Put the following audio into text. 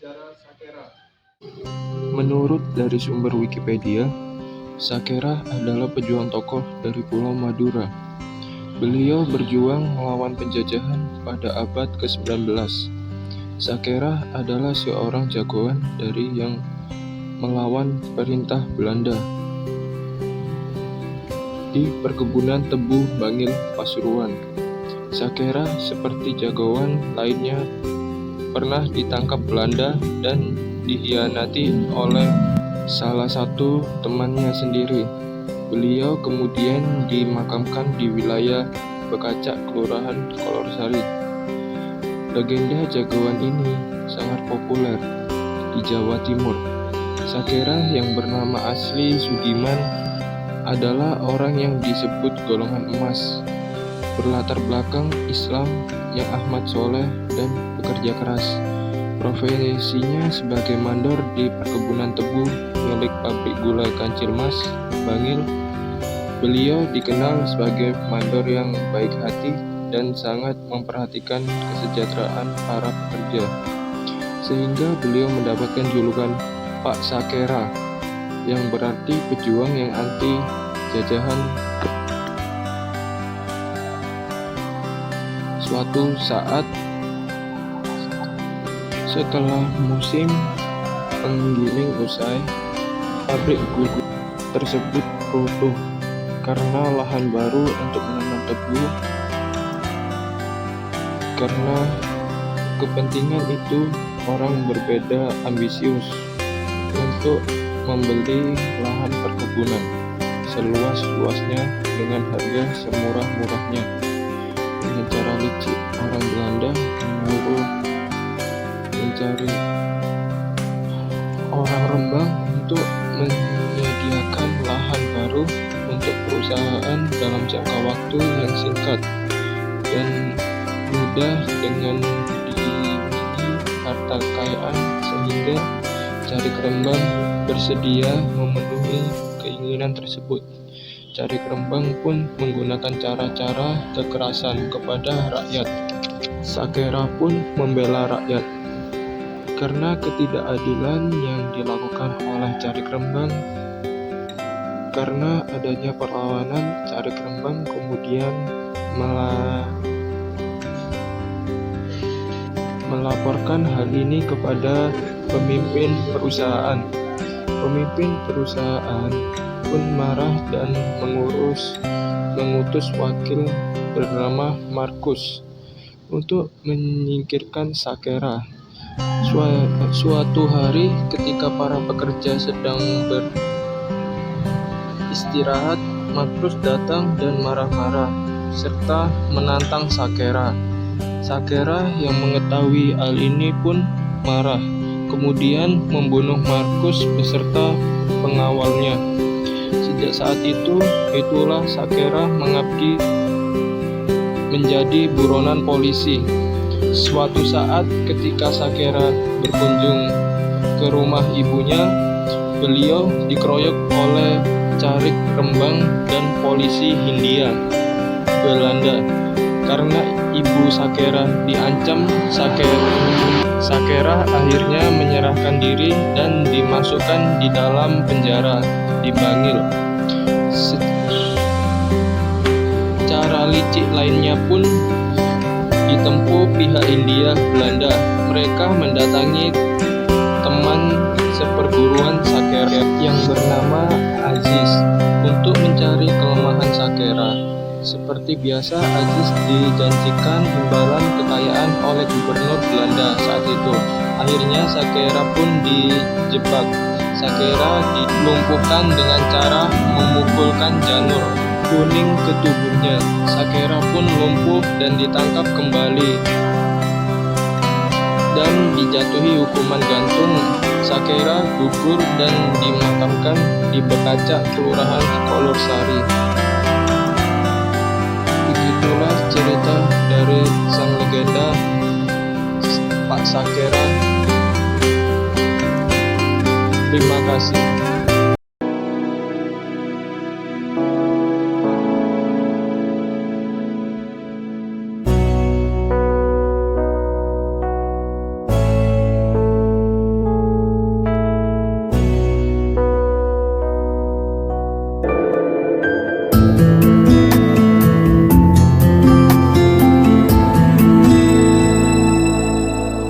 sejarah Sakera. Menurut dari sumber Wikipedia, Sakera adalah pejuang tokoh dari Pulau Madura. Beliau berjuang melawan penjajahan pada abad ke-19. Sakera adalah seorang jagoan dari yang melawan perintah Belanda di perkebunan tebu Bangil, Pasuruan. Sakera seperti jagoan lainnya pernah ditangkap Belanda dan dikhianati oleh salah satu temannya sendiri. Beliau kemudian dimakamkan di wilayah Bekacak, Kelurahan Kolorsari. Legenda jagoan ini sangat populer di Jawa Timur. Sakera yang bernama asli Sugiman adalah orang yang disebut golongan emas, berlatar belakang Islam yang Ahmad Soleh dan bekerja keras. Profesinya sebagai mandor di perkebunan tebu milik pabrik gula Kancil Mas, Bangil. Beliau dikenal sebagai mandor yang baik hati dan sangat memperhatikan kesejahteraan para pekerja, sehingga beliau mendapatkan julukan Pak Sakera, yang berarti pejuang yang anti jajahan. Suatu saat, setelah musim penggiling usai, pabrik gula tersebut runtuh karena lahan baru untuk menanam tebu. Karena kepentingan itu, orang berbeda ambisius untuk membeli lahan perkebunan seluas-luasnya dengan harga semurah-murahnya. Dengan cara licik, orang Belanda menyuruh mencari orang Rembang untuk menyediakan lahan baru untuk perusahaan dalam jangka waktu yang singkat dan mudah dengan diiming-imingi harta kekayaan, sehingga Carik Rembang bersedia memenuhi keinginan tersebut. Carik Rembang pun menggunakan cara-cara kekerasan kepada rakyat. Sakera pun membela rakyat. Karena ketidakadilan yang dilakukan oleh Carik Rembang, karena adanya perlawanan, Carik Rembang kemudian melaporkan hal ini kepada pemimpin perusahaan. Pemimpin perusahaan pun marah dan mengutus wakil bernama Markus untuk menyingkirkan Sakera. Suatu hari ketika para pekerja sedang beristirahat, Markus datang dan marah-marah serta menantang Sakera. Sakera yang mengetahui hal ini pun marah, kemudian membunuh Markus beserta pengawalnya. Sejak saat itulah Sakera mengabdi menjadi buronan polisi. Suatu saat ketika Sakera berkunjung ke rumah ibunya, beliau dikeroyok oleh Carik Rembang dan polisi Hindia Belanda. Karena ibu Sakera diancam, Sakera akhirnya menyerahkan diri dan dimasukkan di dalam penjara di Bangil. Cara licik lainnya pun ditempuh pihak Hindia Belanda. Mereka mendatangi teman seperguruan Sakera yang bernama Aziz untuk mencari kelemahan Sakera. Seperti biasa, Aziz dijanjikan imbalan kekayaan oleh gubernur Belanda saat itu. Akhirnya Sakera pun dijebak. Sakera dilumpuhkan dengan cara memukulkan janur kuning ke tubuhnya. Sakera pun lumpuh dan ditangkap kembali dan dijatuhi hukuman gantung. Sakera gugur dan dimakamkan di Bekacak, Kelurahan Kolorsari. Begitulah cerita dari sang legenda Pak Sakera. Terima kasih.